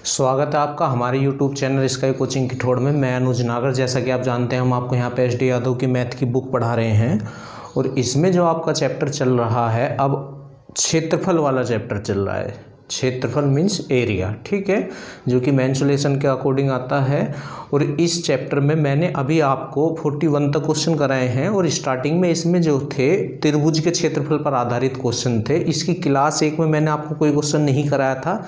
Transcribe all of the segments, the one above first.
स्वागत है आपका हमारे YouTube चैनल स्काई कोचिंग की ठोड़ में। मैं अनुज नागर। जैसा कि आप जानते हैं हम आपको यहाँ पे SD यादव की मैथ की बुक पढ़ा रहे हैं और इसमें जो आपका चैप्टर चल रहा है अब क्षेत्रफल वाला चैप्टर चल रहा है। क्षेत्रफल मीन्स एरिया, ठीक है, जो कि मेंसुरेशन के अकॉर्डिंग आता है। और इस चैप्टर में मैंने अभी आपको 41 तक क्वेश्चन कराए हैं और स्टार्टिंग में इसमें जो थे त्रिभुज के क्षेत्रफल पर आधारित क्वेश्चन थे। इसकी क्लास 1 में मैंने आपको कोई क्वेश्चन नहीं कराया था,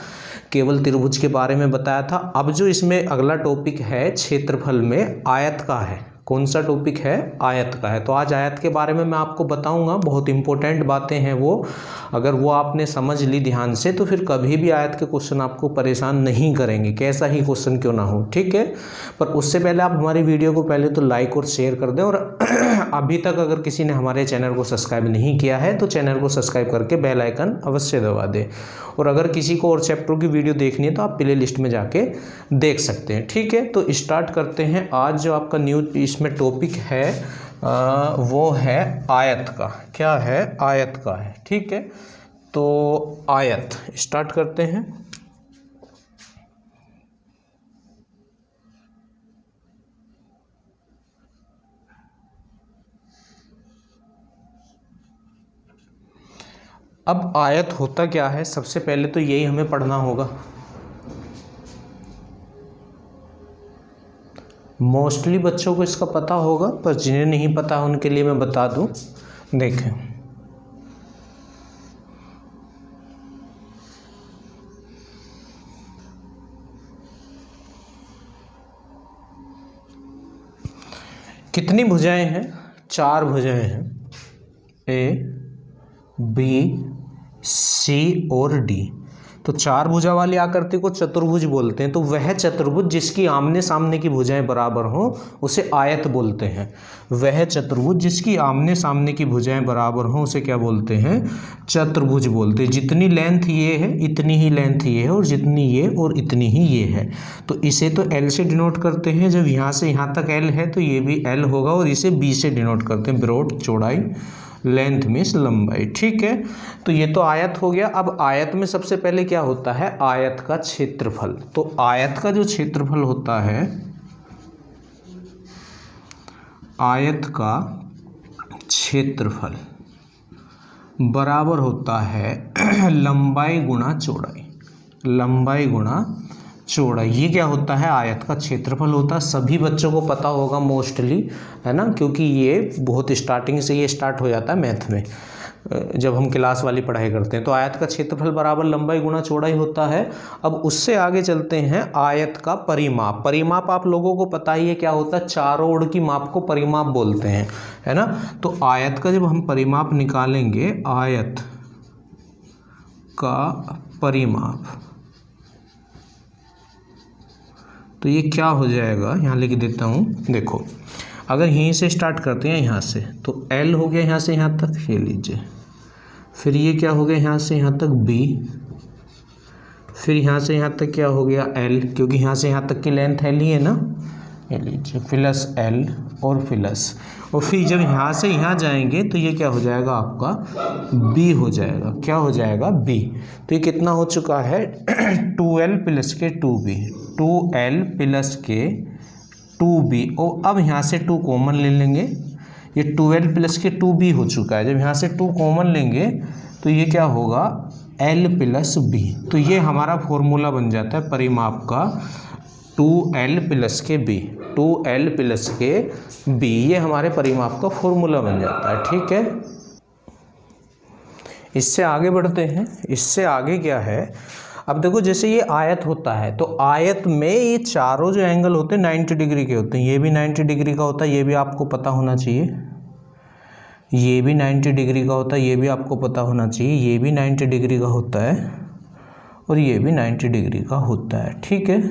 केवल त्रिभुज के बारे में बताया था। अब जो इसमें अगला टॉपिक है क्षेत्रफल में आयत का है। कौन सा टॉपिक है? आयत का है। तो आज आयत के बारे में मैं आपको बताऊंगा। बहुत इंपॉर्टेंट बातें हैं वो, अगर वो आपने समझ ली ध्यान से तो फिर कभी भी आयत के क्वेश्चन आपको परेशान नहीं करेंगे, कैसा ही क्वेश्चन क्यों ना हो, ठीक है। पर उससे पहले आप हमारी वीडियो को पहले तो लाइक और शेयर कर दें और अभी तक अगर किसी ने हमारे चैनल को सब्सक्राइब नहीं किया है तो चैनल को सब्सक्राइब करके बेल आइकन अवश्य दबा दें। और अगर किसी को और चैप्टर की वीडियो देखनी है तो आप प्ले लिस्ट में जाके देख सकते हैं, ठीक है। तो स्टार्ट करते हैं। आज जो आपका न्यू इसमें टॉपिक है वो है आयत का। क्या है? आयत का है, ठीक है। तो आयत स्टार्ट करते हैं। अब आयत होता क्या है, सबसे पहले तो यही हमें पढ़ना होगा। मोस्टली बच्चों को इसका पता होगा, पर जिन्हें नहीं पता उनके लिए मैं बता दूं। देखें, कितनी भुजाएं हैं? 4 भुजाएं हैं, A, B, C और D। तो 4 भुजा वाली आकृति को चतुर्भुज बोलते हैं। तो वह चतुर्भुज जिसकी आमने सामने की भुजाएं बराबर हों उसे आयत बोलते हैं। वह चतुर्भुज जिसकी आमने सामने की भुजाएं बराबर हों उसे क्या बोलते हैं? चतुर्भुज बोलते हैं। जितनी लेंथ ये है इतनी ही लेंथ ये है और जितनी ये और इतनी ही ये है। तो इसे तो L से डिनोट करते हैं। जब यहाँ से यहाँ तक L है तो ये भी L होगा और इसे B से डिनोट करते हैं, ब्रॉड चौड़ाई, लेंथ मीन्स लंबाई, ठीक है। तो ये तो आयत हो गया। अब आयत में सबसे पहले क्या होता है? आयत का क्षेत्रफल। तो आयत का जो क्षेत्रफल होता है, आयत का क्षेत्रफल बराबर होता है लंबाई गुणा चौड़ाई। लंबाई गुणा चौड़ाई, ये क्या होता है? आयत का क्षेत्रफल होता है। सभी बच्चों को पता होगा मोस्टली, है ना, क्योंकि ये बहुत स्टार्टिंग से ये स्टार्ट हो जाता है मैथ में जब हम क्लास वाली पढ़ाई करते हैं। तो आयत का क्षेत्रफल बराबर लंबाई गुणा चौड़ाई होता है। अब उससे आगे चलते हैं, आयत का परिमाप। परिमाप आप लोगों को पता ही है क्या होता है? चारों ओर की माप को परिमाप बोलते हैं, है ना। तो आयत का जब हम परिमाप निकालेंगे, आयत का परिमाप, तो ये क्या हो जाएगा? यहाँ लिख देता हूँ। देखो, अगर यहीं से स्टार्ट करते हैं यहाँ से, तो L हो गया यहाँ से यहाँ तक, ये लीजिए। फिर ये क्या हो गया? यहाँ से यहाँ तक B। फिर यहाँ से यहाँ तक क्या हो गया? L, क्योंकि यहाँ से यहाँ तक की लेंथ L ही है ना, ये लीजिए, प्लस L और प्लस। और फिर जब यहाँ से यहाँ जाएंगे तो ये क्या हो जाएगा? आपका B हो जाएगा। क्या हो जाएगा? B। तो ये कितना हो चुका है? 2L प्लस के 2B, 2L प्लस के 2B। और अब यहाँ से 2 कॉमन ले लेंगे, ये 2L प्लस के 2B हो चुका है। जब यहाँ से 2 कॉमन लेंगे तो ये क्या होगा? L plus B। तो ये हमारा फॉर्मूला बन जाता है परिमाप का, 2L प्लस के B, 2L प्लस के B। ये हमारे परिमाप का फॉर्मूला बन जाता है, ठीक है। इससे आगे बढ़ते हैं। इससे आगे क्या है? अब देखो, जैसे ये आयत होता है तो आयत में ये चारों जो एंगल होते हैं 90 डिग्री के होते हैं। ये भी 90 डिग्री का होता है, ये भी आपको पता होना चाहिए। ये भी 90 डिग्री का होता है, ये भी आपको पता होना चाहिए। ये भी 90 डिग्री का होता है और ये भी 90 डिग्री का होता है, ठीक है।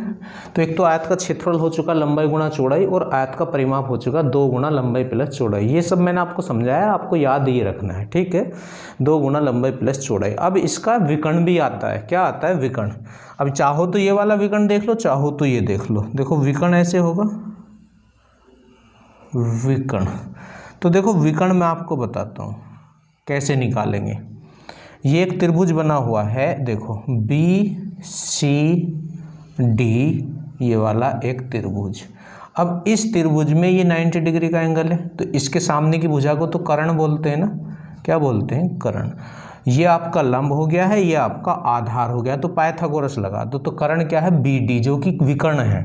तो एक तो आयत का क्षेत्रफल हो चुका लंबाई गुणा चौड़ाई और आयत का परिमाप हो चुका 2 गुना लंबाई प्लस चौड़ाई। ये सब मैंने आपको समझाया, आपको याद ये रखना है, ठीक है। 2 गुना लंबाई प्लस चौड़ाई। अब इसका विकर्ण भी आता है। क्या आता है? विकर्ण। अब चाहो तो ये वाला विकर्ण देख लो, चाहो तो ये देख लो। देखो, विकर्ण ऐसे होगा, विकर्ण। तो देखो, विकर्ण मैं आपको बताता हूँ कैसे निकालेंगे। ये एक त्रिभुज बना हुआ है, देखो BCD डी ये वाला एक त्रिभुज। अब इस त्रिभुज में ये 90 डिग्री का एंगल है, तो इसके सामने की भुजा को तो कर्ण बोलते हैं ना, क्या बोलते हैं, कर्ण। ये आपका लंब हो गया है, ये आपका आधार हो गया, तो पाइथागोरस लगा दो। तो कर्ण क्या है, बी डी, जो कि विकर्ण है।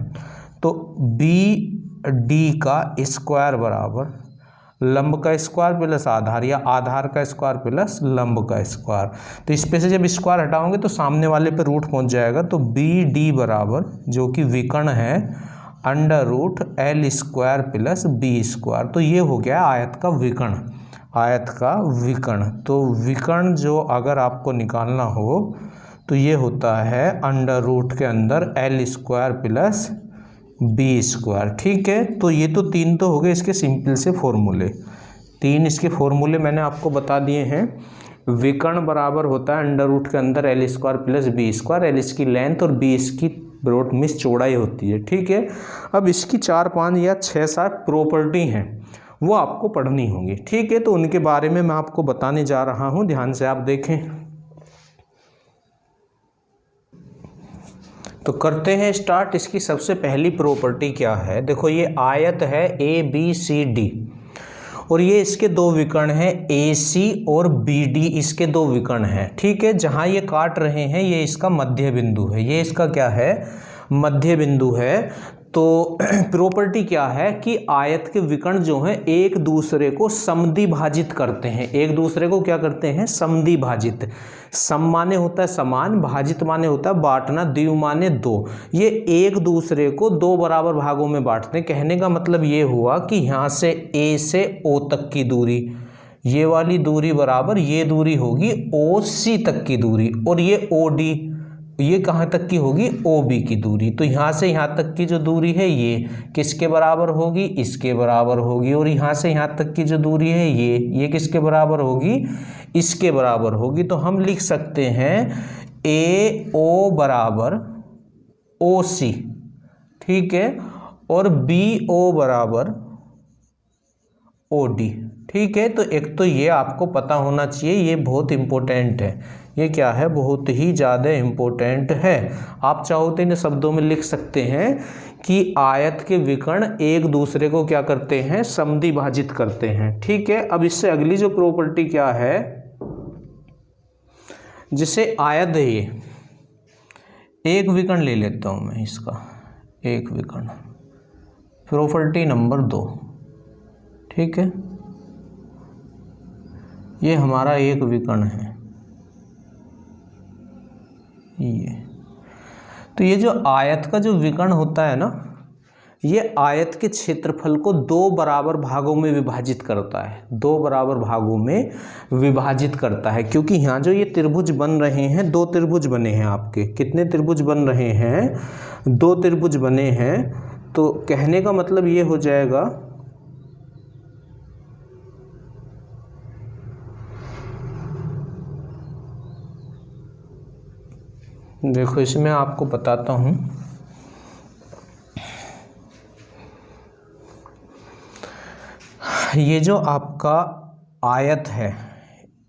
तो बी डी का स्क्वायर बराबर लंब का स्क्वायर प्लस आधार, या आधार का स्क्वायर प्लस लंब का स्क्वायर। तो इस पे से जब स्क्वायर हटाओगे तो सामने वाले पे रूट पहुंच जाएगा। तो बी डी बराबर, जो कि विकर्ण है, under root L square plus B square. तो ये हो गया आयत का विकर्ण, आयत का विकर्ण। तो विकर्ण जो अगर आपको निकालना हो तो ये होता है अंडर रूट के अंदर L square plus B square. ठीक है, तो ये तो तीन तो हो गए इसके सिंपल से फॉर्मूले, तीन इसके फॉर्मूले मैंने आपको बता दिए हैं। विकर्ण बराबर होता है अंडर रूट के अंदर L square plus B square, L इसकी लेंथ और बी इसकी ब्रॉड मीन्स चौड़ाई होती है। ठीक है, अब इसकी 4, 5 या 6, 7 प्रॉपर्टी हैं, वो आपको पढ़नी होंगी। ठीक है, तो उनके बारे में मैं आपको बताने जा रहा हूँ, ध्यान से आप देखें। तो करते हैं स्टार्ट। इसकी सबसे पहली प्रॉपर्टी क्या है, देखो ये आयत है ए बी सी डी, और ये इसके दो विकर्ण हैं, ए सी और बी डी इसके दो विकर्ण हैं। ठीक है, जहाँ ये काट रहे हैं ये इसका मध्य बिंदु है, ये इसका क्या है, मध्य बिंदु है। तो प्रॉपर्टी क्या है कि आयत के विकर्ण जो हैं एक दूसरे को समद्विभाजित करते हैं, एक दूसरे को क्या करते हैं, समद्विभाजित। सम माने होता है समान, भाजित माने होता है बांटना, द्वि माने दो। ये एक दूसरे को दो बराबर भागों में बांटते हैं। कहने का मतलब ये हुआ कि यहाँ से ए से ओ तक की दूरी, ये वाली दूरी बराबर ये दूरी होगी ओ सी तक की दूरी, और ये ओ डी ये कहाँ तक की होगी, ओ बी की दूरी। तो यहाँ से यहाँ तक की जो दूरी है ये किसके बराबर होगी, इसके बराबर होगी। और यहाँ से यहाँ तक की जो दूरी है ये किसके बराबर होगी, इसके बराबर होगी। तो हम लिख सकते हैं ए ओ बराबर ओ सी, ठीक है, और बी ओ बराबर ओ डी। ठीक है, तो एक तो ये आपको पता होना चाहिए, ये बहुत इंपॉर्टेंट है। ये क्या है, बहुत ही ज़्यादा इम्पोर्टेंट है। आप चाहो तो इन शब्दों में लिख सकते हैं कि आयत के विकर्ण एक दूसरे को क्या करते हैं, समद्विभाजित करते हैं। ठीक है, अब इससे अगली जो प्रॉपर्टी क्या है, जिसे आयत है ये, एक विकर्ण ले लेता हूँ मैं इसका, एक विकर्ण, प्रॉपर्टी नंबर 2। ठीक है, ये हमारा एक विकर्ण है ये। तो ये जो आयत का जो विकर्ण होता है ना, ये आयत के क्षेत्रफल को दो बराबर भागों में विभाजित करता है, दो बराबर भागों में विभाजित करता है। क्योंकि यहाँ जो ये त्रिभुज बन रहे हैं, दो त्रिभुज बने हैं आपके, कितने त्रिभुज बन रहे हैं, दो त्रिभुज बने हैं। तो कहने का मतलब ये हो जाएगा, देखो इसमें आपको बताता हूँ, ये जो आपका आयत है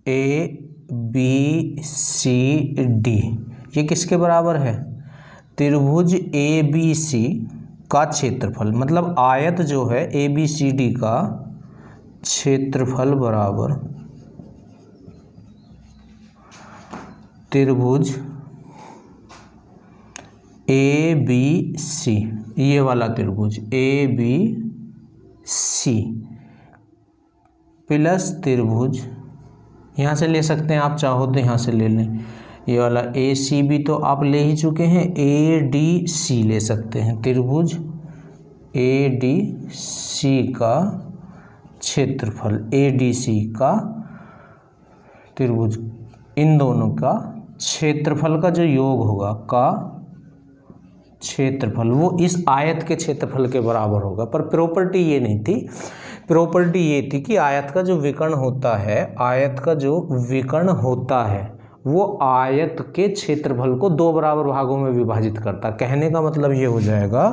ए बी सी डी, ये किसके बराबर है, त्रिभुज ए बी सी का क्षेत्रफल। मतलब आयत जो है ए बी सी डी का क्षेत्रफल बराबर त्रिभुज ए बी सी, ये वाला त्रिभुज ए बी सी प्लस त्रिभुज, यहाँ से ले सकते हैं आप चाहो तो यहाँ से ले लें, ये वाला ए सी बी तो आप ले ही चुके हैं, ए डी सी ले सकते हैं, त्रिभुज ए डी सी का क्षेत्रफल, ए डी सी का त्रिभुज, इन दोनों का क्षेत्रफल का जो योग होगा, का क्षेत्रफल वो इस आयत के क्षेत्रफल के बराबर होगा। पर प्रॉपर्टी ये नहीं थी, प्रॉपर्टी ये थी कि आयत का जो विकर्ण होता है, आयत का जो विकर्ण होता है वो आयत के क्षेत्रफल को दो बराबर भागों में विभाजित करता। कहने का मतलब ये हो जाएगा,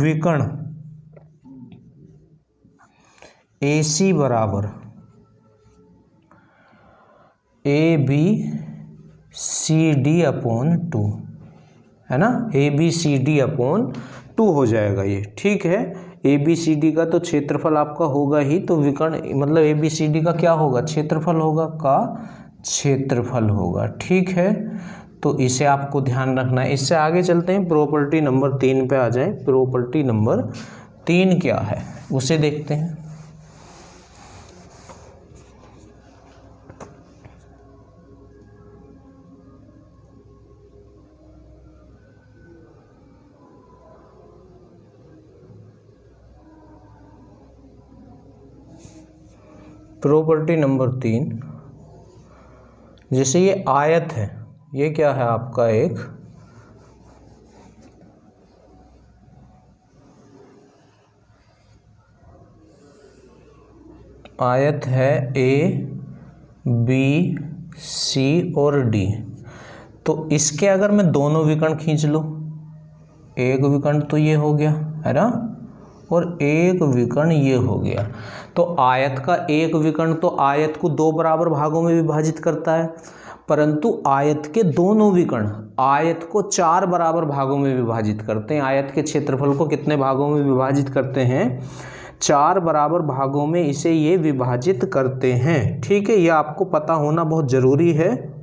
विकर्ण ए सी बराबर A B C D upon 2, है ना, ABCD अपॉन 2 हो जाएगा ये, ठीक है। ABCD का तो क्षेत्रफल आपका होगा ही, तो विकर्ण मतलब ABCD का क्या होगा, क्षेत्रफल होगा, का क्षेत्रफल होगा, ठीक है। तो इसे आपको ध्यान रखना है। इससे आगे चलते हैं, प्रॉपर्टी नंबर 3 पे आ जाए। प्रॉपर्टी नंबर 3 क्या है उसे देखते हैं। प्रॉपर्टी नंबर 3, जैसे ये आयत है, ये क्या है आपका एक आयत है, ABC और D। तो इसके अगर मैं दोनों विकर्ण खींच लूँ, एक विकर्ण तो ये हो गया है ना, और एक विकर्ण ये हो गया, तो आयत का एक विकर्ण तो आयत को 2 बराबर भागों में विभाजित करता है, परंतु आयत के दोनों विकर्ण आयत को 4 बराबर भागों में विभाजित करते हैं। आयत के क्षेत्रफल को कितने भागों में विभाजित करते हैं, 4 बराबर भागों में इसे ये विभाजित करते हैं, ठीक है। ये आपको पता होना बहुत जरूरी है।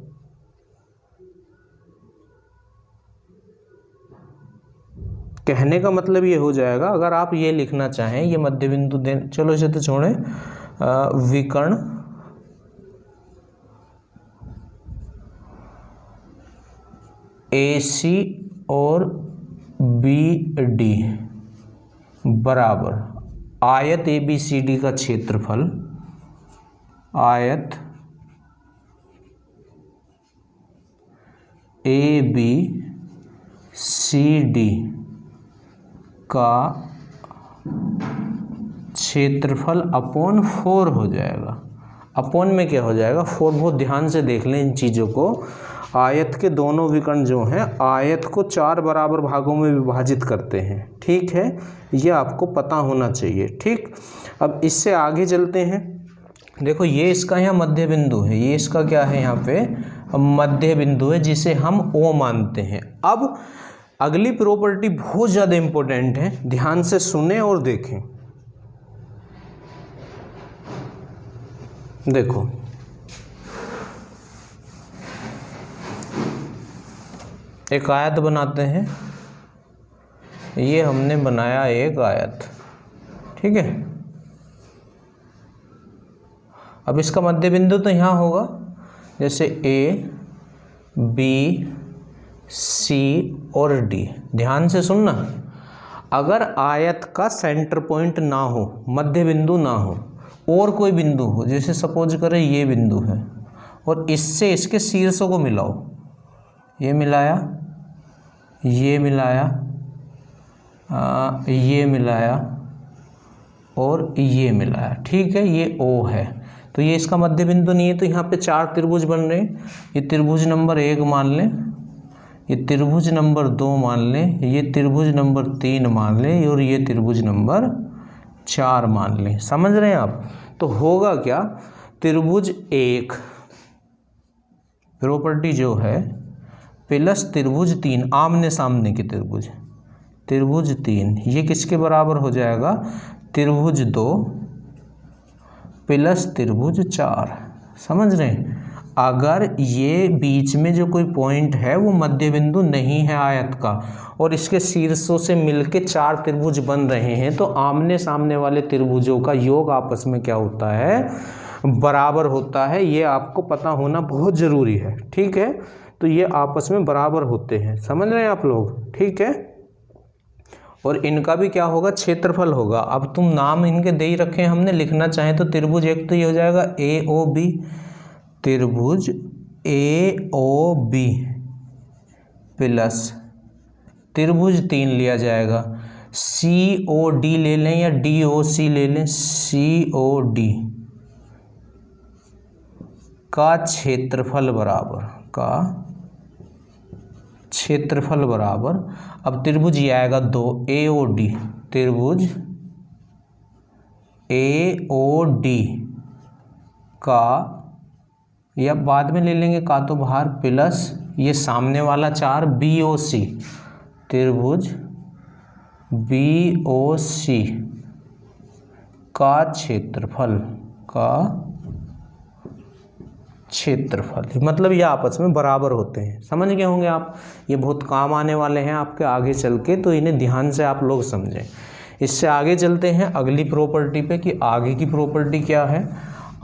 कहने का मतलब ये हो जाएगा, अगर आप ये लिखना चाहें, ये मध्य बिंदु दे, चलो इसे तो छोड़ें, विकर्ण AC और BD बराबर आयत ABCD का क्षेत्रफल, आयत ABCD का क्षेत्रफल अपॉन 4 हो जाएगा। अपॉन में क्या हो जाएगा, 4। बहुत ध्यान से देख लें इन चीज़ों को। आयत के दोनों विकर्ण जो हैं आयत को 4 बराबर भागों में विभाजित करते हैं, ठीक है। ये आपको पता होना चाहिए, ठीक। अब इससे आगे चलते हैं। देखो ये इसका यहाँ मध्य बिंदु है, ये इसका क्या है यहाँ पे मध्य बिंदु है, जिसे हम O मानते हैं। अब अगली प्रॉपर्टी बहुत ज़्यादा इंपॉर्टेंट है, ध्यान से सुने और देखें। देखो एक आयत बनाते हैं, ये हमने बनाया एक आयत, ठीक है। अब इसका मध्य बिंदु तो यहाँ होगा, जैसे ABC और D। ध्यान से सुनना, अगर आयत का सेंटर पॉइंट ना हो, मध्य बिंदु ना हो, और कोई बिंदु हो, जैसे सपोज करें ये बिंदु है और इससे इसके शीर्षों को मिलाओ, ये मिलाया, ये मिलाया, ये मिलाया और ये मिलाया, ठीक है, ये O है, तो ये इसका मध्य बिंदु नहीं है। तो यहाँ पे 4 त्रिभुज बन रहे हैं। ये त्रिभुज नंबर 1 मान लें, ये त्रिभुज नंबर 2 मान लें, ये त्रिभुज नंबर 3 मान लें, और ये त्रिभुज नंबर 4 मान लें। समझ रहे हैं आप। तो होगा क्या, त्रिभुज 1 प्रॉपर्टी जो है प्लस त्रिभुज 3, आमने सामने के त्रिभुज, त्रिभुज 3 ये किसके बराबर हो जाएगा, त्रिभुज 2 प्लस त्रिभुज 4। समझ रहे हैं। अगर ये बीच में जो कोई पॉइंट है वो मध्य बिंदु नहीं है आयत का, और इसके शीर्षों से मिलके 4 त्रिभुज बन रहे हैं, तो आमने सामने वाले त्रिभुजों का योग आपस में क्या होता है, बराबर होता है। ये आपको पता होना बहुत ज़रूरी है, ठीक है। तो ये आपस में बराबर होते हैं, समझ रहे हैं आप लोग, ठीक है। और इनका भी क्या होगा, क्षेत्रफल होगा। अब तुम नाम इनके दे ही रखे हैं हमने, लिखना चाहें तो त्रिभुज एक तो ये हो जाएगा AOB, त्रिभुज AOB प्लस त्रिभुज 3 लिया जाएगा, COD ले लें या DOC ले लें, COD का क्षेत्रफल बराबर, का क्षेत्रफल बराबर, अब त्रिभुज ये आएगा 2 AOD, त्रिभुज AOD का, या बाद में ले लेंगे का तो बाहर, प्लस ये सामने वाला 4 BOC, त्रिभुज BOC का क्षेत्रफल मतलब ये आपस में बराबर होते हैं। समझ गए होंगे आप, ये बहुत काम आने वाले हैं आपके आगे चल के, तो इन्हें ध्यान से आप लोग समझें। इससे आगे चलते हैं अगली प्रॉपर्टी पे कि आगे की प्रॉपर्टी क्या है।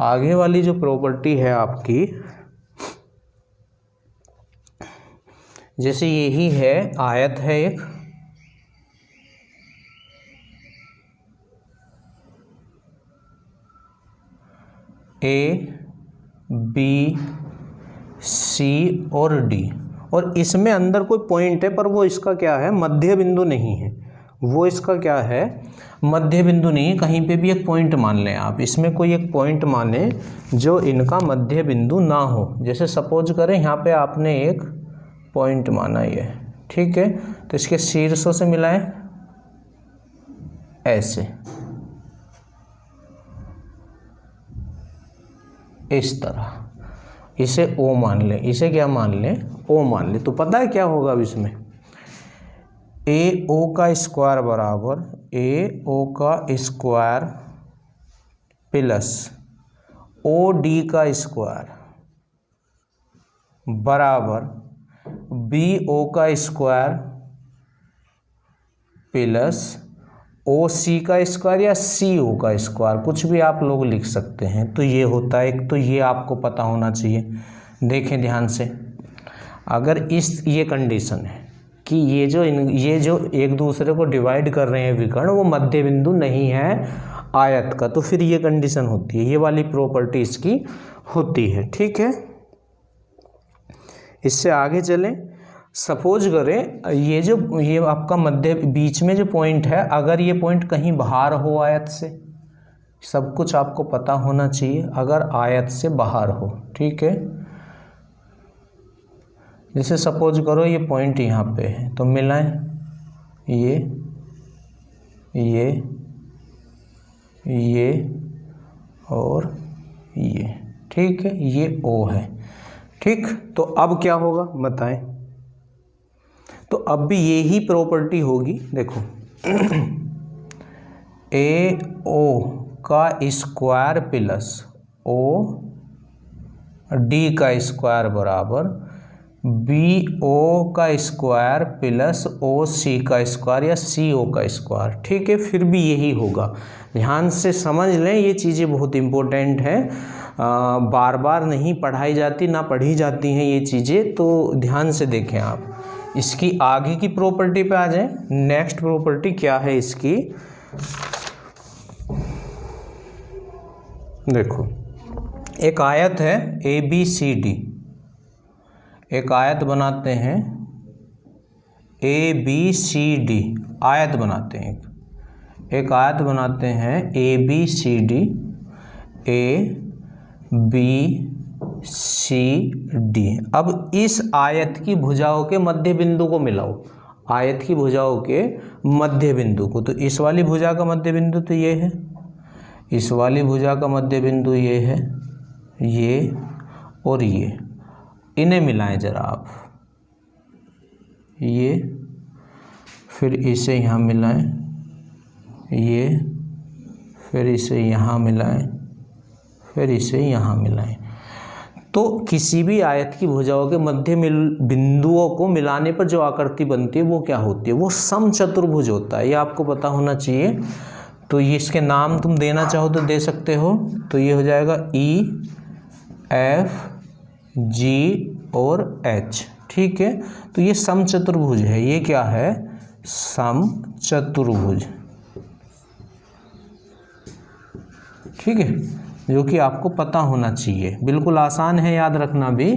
आगे वाली जो प्रॉपर्टी है आपकी, जैसे यही है, आयत है एक, ABC और D, और इसमें अंदर कोई पॉइंट है पर वो इसका क्या है, मध्य बिंदु नहीं है। वो इसका क्या है, मध्य बिंदु नहीं है। कहीं पे भी एक पॉइंट मान लें आप, इसमें कोई एक पॉइंट माने जो इनका मध्य बिंदु ना हो। जैसे सपोज करें यहाँ पे आपने एक पॉइंट माना ये, ठीक है, तो इसके शीर्षों से मिलाएं ऐसे, इस तरह, इसे O मान लें, इसे क्या मान लें, O मान लें। तो पता है क्या होगा अब इसमें, AO का स्क्वायर बराबर AO का स्क्वायर प्लस OD का स्क्वायर बराबर BO का स्क्वायर प्लस OC का स्क्वायर या CO का स्क्वायर, कुछ भी आप लोग लिख सकते हैं। तो ये होता है एक, तो ये आपको पता होना चाहिए। देखें ध्यान से, अगर ये कंडीशन है कि ये जो एक दूसरे को डिवाइड कर रहे हैं विकर्ण, वो मध्य बिंदु नहीं है आयत का, तो फिर ये कंडीशन होती है, ये वाली प्रॉपर्टी इसकी होती है, ठीक है। इससे आगे चलें, सपोज करें ये आपका मध्य बीच में जो पॉइंट है, अगर ये पॉइंट कहीं बाहर हो आयत से, सब कुछ आपको पता होना चाहिए, अगर आयत से बाहर हो, ठीक है। जैसे सपोज करो ये पॉइंट यहाँ पे है, तो मिलाएं ये और ये, ठीक है, ये O है, ठीक। तो अब क्या होगा बताएं, तो अब भी यही प्रॉपर्टी होगी। देखो AO का स्क्वायर प्लस OD का स्क्वायर बराबर BO का स्क्वायर प्लस OC का स्क्वायर या CO का स्क्वायर, ठीक है। फिर भी यही होगा, ध्यान से समझ लें, ये चीज़ें बहुत इम्पोर्टेंट हैं, बार बार नहीं पढ़ाई जाती, ना पढ़ी जाती हैं ये चीज़ें, तो ध्यान से देखें आप। इसकी आगे की प्रॉपर्टी पे आ जाएं। नेक्स्ट प्रॉपर्टी क्या है इसकी, देखो एक आयत है ABCD, एक आयत बनाते हैं ABCD, आयत बनाते हैं, एक आयत बनाते हैं ABCD, ABCD। अब इस आयत की भुजाओं के मध्य बिंदु को मिलाओ, आयत की भुजाओं के मध्य बिंदु को। तो इस वाली भुजा का मध्य बिंदु तो ये है, इस वाली भुजा का मध्य बिंदु ये है, ये और ये, इन्हें मिलाएं जरा आप, ये, फिर इसे यहाँ मिलाएं, ये, फिर इसे यहाँ मिलाएं, फिर इसे यहाँ मिलाएं। तो किसी भी आयत की भुजाओं के मध्य बिंदुओं को मिलाने पर जो आकृति बनती है वो क्या होती है, वो समचतुर्भुज होता है, ये आपको पता होना चाहिए। तो ये इसके नाम तुम देना चाहो तो दे सकते हो, तो ये हो जाएगा EF G और H, ठीक है। तो ये समचतुर्भुज है, ये क्या है, समचतुर्भुज, ठीक है, जो कि आपको पता होना चाहिए। बिल्कुल आसान है याद रखना भी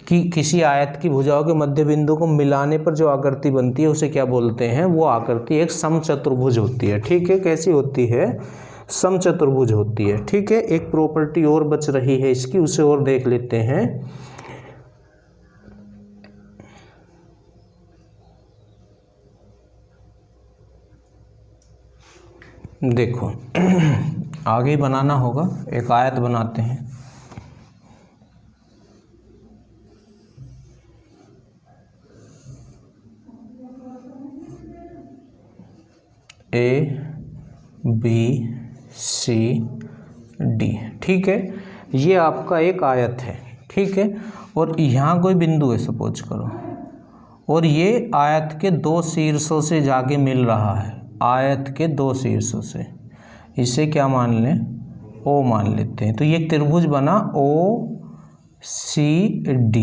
कि किसी आयत की भुजाओं के मध्य बिंदु को मिलाने पर जो आकृति बनती है उसे क्या बोलते हैं, वो आकृति एक समचतुर्भुज होती है, ठीक है। कैसी होती है, समचतुर्भुज होती है, ठीक है। एक प्रॉपर्टी और बच रही है इसकी, उसे और देख लेते हैं। देखो आगे बनाना होगा, एक आयत बनाते हैं, A B C D, ठीक है। ये आपका एक आयत है, ठीक है, और यहाँ कोई बिंदु है सपोज करो, और ये आयत के दो शीर्षों से जाके मिल रहा है, आयत के दो शीर्षों से, इसे क्या मान लें, O मान लेते हैं। तो ये त्रिभुज बना OCD।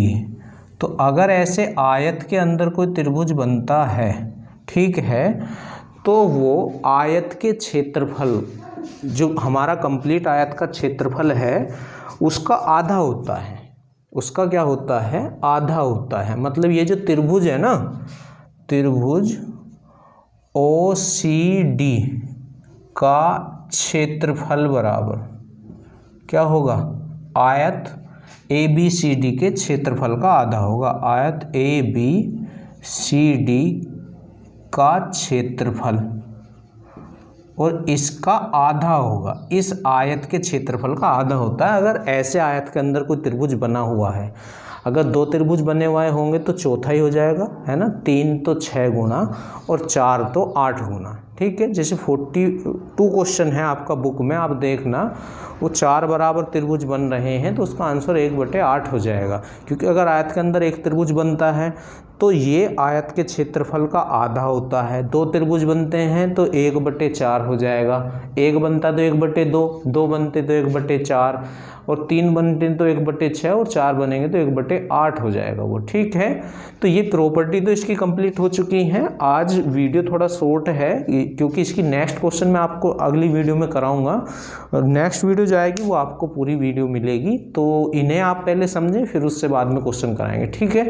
तो अगर ऐसे आयत के अंदर कोई त्रिभुज बनता है, ठीक है, तो वो आयत के क्षेत्रफल, जो हमारा कंप्लीट आयत का क्षेत्रफल है, उसका आधा होता है। उसका क्या होता है, आधा होता है। मतलब ये जो त्रिभुज है ना, त्रिभुज OCD का क्षेत्रफल बराबर क्या होगा, आयत ABCD के क्षेत्रफल का आधा होगा। आयत ABCD का क्षेत्रफल और इसका आधा होगा, इस आयत के क्षेत्रफल का आधा होता है। अगर ऐसे आयत के अंदर कोई त्रिभुज बना हुआ है, अगर दो त्रिभुज बने हुए होंगे तो चौथा ही हो जाएगा, है ना। 3 तो 6 गुना और 4 तो 8 गुना, ठीक है। जैसे 42 क्वेश्चन है आपका बुक में, आप देखना, वो 4 बराबर त्रिभुज बन रहे हैं तो उसका आंसर 1/8 हो जाएगा। क्योंकि अगर आयत के अंदर एक त्रिभुज बनता है तो ये आयत के क्षेत्रफल का आधा होता है। दो त्रिभुज बनते हैं तो 1/4 हो जाएगा। एक बनता तो 1/2, 2 बनते तो 1/4, और 3 बनते तो 1/6, और 4 बनेंगे तो 1/8 हो जाएगा वो, ठीक है। तो ये प्रॉपर्टी तो इसकी कंप्लीट हो चुकी है। आज वीडियो थोड़ा शॉर्ट है क्योंकि इसकी नेक्स्ट क्वेश्चन मैं आपको अगली वीडियो में कराऊंगा, और नेक्स्ट वीडियो जाएगी वो आपको पूरी वीडियो मिलेगी। तो इन्हें आप पहले समझें, फिर उससे बाद में क्वेश्चन कराएंगे, ठीक है।